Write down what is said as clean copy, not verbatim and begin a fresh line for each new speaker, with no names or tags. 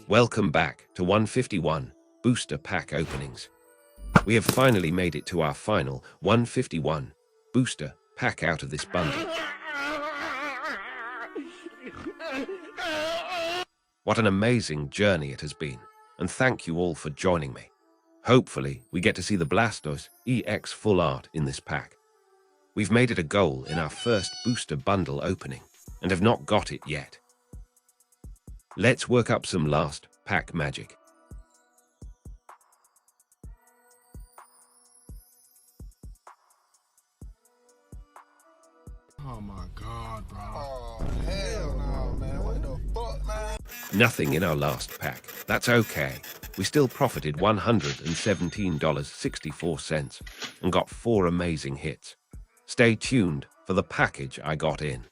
Welcome back to 151 Booster Pack Openings. We have finally made it to our final 151 Booster Pack out of this bundle. What an amazing journey it has been, and thank you all for joining me. Hopefully, we get to see the Blastoise EX Full Art in this pack. We've made it a goal in our first booster bundle opening, and have not got it yet. Let's work up some last pack magic.
Oh my God, bro.
Oh, hell no, man. What the fuck, man?
Nothing in our last pack. That's okay. We still profited $117.64 and got 4 amazing hits. Stay tuned for the package I got in.